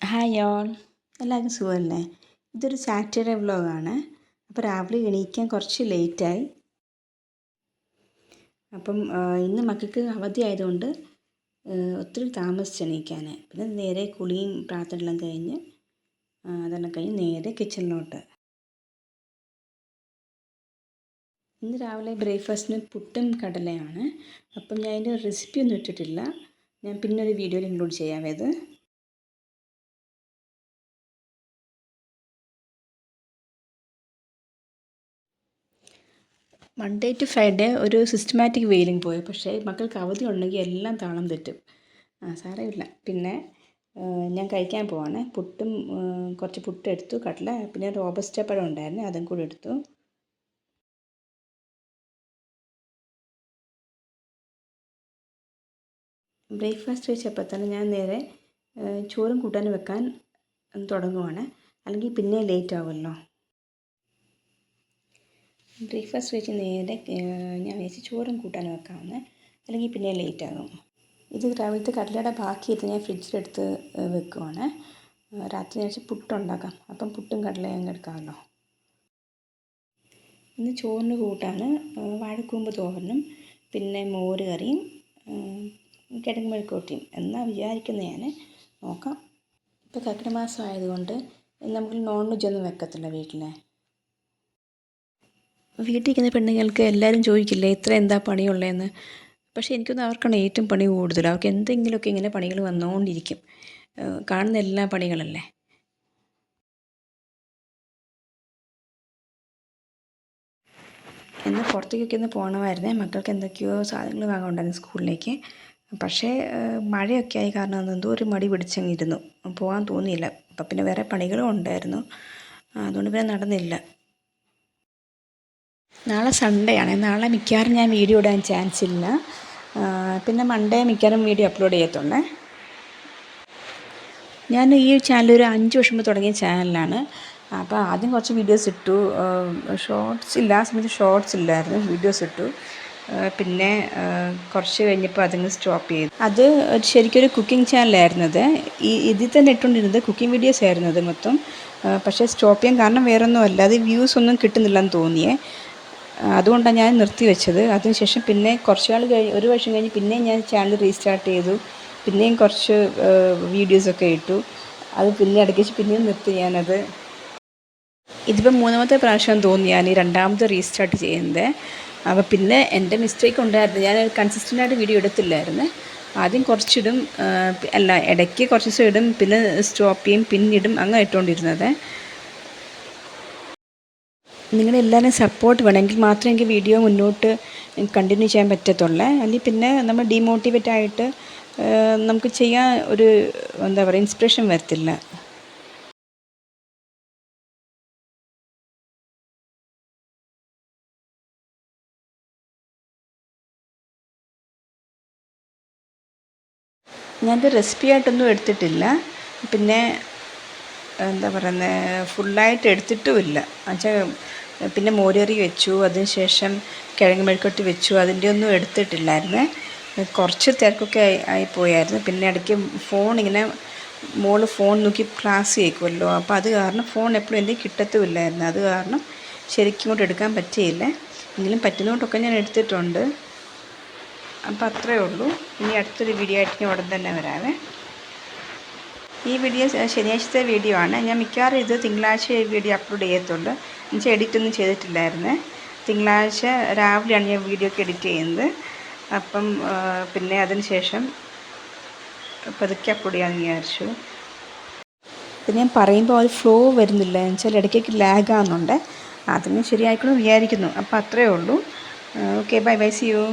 Hi all, എല്ലാവർക്കും സുഖമല്ലേ? ഇതൊരു സാറ്റർഡേ വ്ലോഗാണ്. അപ്പോൾ രാവിലെ എണീക്കാൻ കുറച്ച് ലേറ്റായി. അപ്പം ഇന്ന് മക്കൾക്ക് അവധി ആയതുകൊണ്ട് ഒത്തിരി താമസിച്ച് എണീക്കാൻ. പിന്നെ നേരെ കുളിയും പ്രാർത്ഥനയെല്ലാം കഴിഞ്ഞ് അതെല്ലാം കഴിഞ്ഞ് നേരെ കിച്ചണിലോട്ട്. ഇന്ന് രാവിലെ ബ്രേക്ക്ഫാസ്റ്റിന് പുട്ടും കടലയാണ്. അപ്പം ഞാൻ അതിൻ്റെ റെസിപ്പി ഒന്നും ഇട്ടിട്ടില്ല. ഞാൻ പിന്നെ ഒരു വീഡിയോയിൽ ഇൻക്ലൂഡ് ചെയ്യാമേ അത്. മൺഡേ ടു ഫ്രൈഡേ ഒരു സിസ്റ്റമാറ്റിക് വെയിലും പോയി. പക്ഷേ മക്കൾക്ക് അവധി ഉണ്ടെങ്കിൽ എല്ലാം താളം തെറ്റും. സാരമില്ല. പിന്നെ ഞാൻ കഴിക്കാൻ പോവാണ്. കുറച്ച് പുട്ടെടുത്തു, കടല, പിന്നെ റോബസ്റ്റ പഴം ഉണ്ടായിരുന്നു, അതും കൂടി എടുത്തു. ബ്രേക്ക്ഫാസ്റ്റ് കഴിച്ചപ്പോൾ തന്നെ ഞാൻ നേരെ ചോറും കൂട്ടാനും വെക്കാൻ തുടങ്ങുവാണ്. അല്ലെങ്കിൽ പിന്നെ ലേറ്റ് ആവുമല്ലോ. ബ്രേക്ക്ഫാസ്റ്റ് കഴിച്ച് നേരെ ഞാൻ വിചാരിച്ച് ചോറും കൂട്ടാനും വെക്കാമെന്ന്, അല്ലെങ്കിൽ പിന്നെ ലേറ്റ് ആകും. ഇത് രാവിലത്തെ കടലയുടെ ബാക്കിയിട്ട് ഞാൻ ഫ്രിഡ്ജിലെടുത്ത് വെക്കുവാണ്. രാത്രി വെച്ച് പുട്ടുണ്ടാക്കാം. അപ്പം പുട്ടും കടലയും അങ്ങ് എടുക്കാമല്ലോ. ഇന്ന് ചോറിന് കൂട്ടാണ് വാഴക്കൂമ്പ് തോരനും പിന്നെ മോര് കറിയും കിഴങ്ങ് മെഴുക്കുവരട്ടിയും എന്നാ വിചാരിക്കുന്നത്. ഞാൻ നോക്കാം. ഇപ്പോൾ കർക്കിടക മാസം ആയതുകൊണ്ട് നമുക്ക് നോൺ വെജ് ഒന്നും വെക്കത്തില്ല വീട്ടിൽ. വീട്ടിലിരിക്കുന്ന പെണ്ണുങ്ങൾക്ക് എല്ലാവരും ചോദിക്കില്ലേ ഇത്ര എന്താ പണിയുള്ളതെന്ന്. പക്ഷേ എനിക്കൊന്നും അവർക്കാണ് ഏറ്റവും പണി കൂടുതൽ. അവർക്ക് എന്തെങ്കിലുമൊക്കെ ഇങ്ങനെ പണികൾ വന്നുകൊണ്ടിരിക്കും. കാണുന്ന എല്ലാ പണികളല്ലേ. എന്നാൽ പുറത്തേക്കൊക്കെ ഒന്ന് പോകണമായിരുന്നേ. മക്കൾക്ക് എന്തൊക്കെയോ സാധനങ്ങൾ വാങ്ങാനുണ്ടായിരുന്നു സ്കൂളിലേക്ക്. പക്ഷേ മഴയൊക്കെ ആയി കാരണം എന്തോ ഒരു മടി പിടിച്ചങ്ങിരുന്നു, പോകാൻ തോന്നിയില്ല. അപ്പം പിന്നെ വേറെ പണികളും ഉണ്ടായിരുന്നു, അതുകൊണ്ട് പിന്നെ നടന്നില്ല. നാളെ സൺഡേ ആണ്. നാളെ മിക്കവാറും ഞാൻ വീഡിയോ ഇടാൻ ചാൻസ് ഇല്ല. പിന്നെ മൺഡേ മിക്കവാറും വീഡിയോ അപ്ലോഡ് ചെയ്യത്തുള്ളേ. ഞാൻ ഈ ചാനൽ ഒരു 5 വർഷം മുമ്പ് തുടങ്ങിയ ചാനലാണ്. അപ്പോൾ ആദ്യം കുറച്ച് വീഡിയോസ് ഇട്ടു. ഷോർട്സ് ഇല്ല, ആ സമയത്ത് ഷോർട്സ് ഇല്ലായിരുന്നു, വീഡിയോസ് ഇട്ടു. പിന്നെ കുറച്ച് കഴിഞ്ഞപ്പോൾ അതങ്ങ് സ്റ്റോപ്പ് ചെയ്തു. അത് ശരിക്കൊരു കുക്കിംഗ് ചാനലായിരുന്നു. ഇതിൽ തന്നെ ഇട്ടുകൊണ്ടിരുന്നത് കുക്കിംഗ് വീഡിയോസ് ആയിരുന്നു അത് മൊത്തം. പക്ഷേ സ്റ്റോപ്പ് ചെയ്യാൻ കാരണം വേറൊന്നും അല്ല, അത് വ്യൂസ് ഒന്നും കിട്ടുന്നില്ലെന്ന് തോന്നിയേ. അതുകൊണ്ടാണ് ഞാൻ നിർത്തി വെച്ചത്. അതിനുശേഷം പിന്നെ ഒരു വർഷം കഴിഞ്ഞ് പിന്നെയും ഞാൻ ചാനൽ റീസ്റ്റാർട്ട് ചെയ്തു. പിന്നെയും കുറച്ച് വീഡിയോസൊക്കെ ഇട്ടു. അത് പിന്നെ ഇടയ്ക്ക് വെച്ച് പിന്നെയും നിർത്തി ഞാനത്. ഇതിപ്പോൾ 3ാമത്തെ പ്രാവശ്യം തോന്നി ഞാൻ ഈ രണ്ടാമത് റീസ്റ്റാർട്ട് ചെയ്യുന്നത്. അപ്പോൾ പിന്നെ എൻ്റെ മിസ്റ്റേക്ക് ഉണ്ടായിരുന്നു, ഞാൻ കൺസിസ്റ്റൻ്റായിട്ട് വീഡിയോ എടുത്തില്ലായിരുന്നു. ആദ്യം കുറച്ചിടും, ഇടയ്ക്ക് കുറച്ച് ദിവസം ഇടും, പിന്നെ സ്റ്റോപ്പ് ചെയ്യും, പിന്നിടും, അങ്ങനെ ഇട്ടുകൊണ്ടിരുന്നത്. നിങ്ങളെല്ലാവരും സപ്പോർട്ട് വേണമെങ്കിൽ മാത്രമേ എനിക്ക് വീഡിയോ മുന്നോട്ട് കണ്ടിന്യൂ ചെയ്യാൻ പറ്റത്തുള്ളൂ. അല്ലെങ്കിൽ പിന്നെ നമ്മൾ ഡീമോട്ടിവേറ്റ് ആയിട്ട് നമുക്ക് ചെയ്യാൻ ഒരു എന്താ പറയുക ഇൻസ്പിറേഷൻ വരത്തില്ല. ഞാനത് റെസിപ്പി ആയിട്ടൊന്നും എടുത്തിട്ടില്ല. പിന്നെ എന്താ പറയുന്നത്, ഫുള്ളായിട്ട് എടുത്തിട്ടുമില്ല. എന്നുവെച്ചാൽ പിന്നെ മോരുകറി വെച്ചു, അതിനുശേഷം കിഴങ്ങ് മെഴുക്കുവരട്ടി വെച്ചു, അതിൻ്റെ ഒന്നും എടുത്തിട്ടില്ലായിരുന്നു. കുറച്ച് തിരക്കൊക്കെ ആയിപ്പോയായിരുന്നു. പിന്നെ ഇടയ്ക്ക് മോള് ഫോൺ നോക്കി ക്ലാസ് കേൾക്കുമല്ലോ, അപ്പോൾ അത് കാരണം ഫോൺ എപ്പോഴും എൻ്റെ കിട്ടത്തുമില്ലായിരുന്നു. അത് കാരണം ശരിക്കും കൊണ്ട് എടുക്കാൻ പറ്റിയില്ല. എങ്കിലും പറ്റുന്നതുകൊണ്ടൊക്കെ ഞാൻ എടുത്തിട്ടുണ്ട്. അപ്പോൾ അത്രയേ ഉള്ളൂ. ഇനി അടുത്തൊരു വീഡിയോ ആയിട്ട് ഞാൻ ഉടൻ തന്നെ വരാവേ. ഈ വീഡിയോ ശനിയാഴ്ചത്തെ വീഡിയോ ആണ്. ഞാൻ മിക്കവാറും ഇത് തിങ്കളാഴ്ച വീഡിയോ അപ്ലോഡ് ചെയ്യത്തുള്ളൂ. എന്നുവെച്ചാൽ എഡിറ്റൊന്നും ചെയ്തിട്ടില്ലായിരുന്നു. തിങ്കളാഴ്ച രാവിലെയാണ് ഞാൻ വീഡിയോ ഒക്കെ എഡിറ്റ് ചെയ്യുന്നത്. അപ്പം പിന്നെ അതിന് ശേഷം പതുക്കെ അപ്ലോഡ് ചെയ്യാമെന്ന് വിചാരിച്ചു. പിന്നെ ഞാൻ പറയുമ്പോൾ അത് ഫ്ലോ വരുന്നില്ല, എന്നുവെച്ചാൽ ഇടയ്ക്കൊക്കെ ലാഗ് ആകുന്നുണ്ട്. അതിന് ശരിയായിക്കണമെന്ന് വിചാരിക്കുന്നു. അപ്പോൾ അത്രയേ ഉള്ളൂ. Okay, bye bye, see U.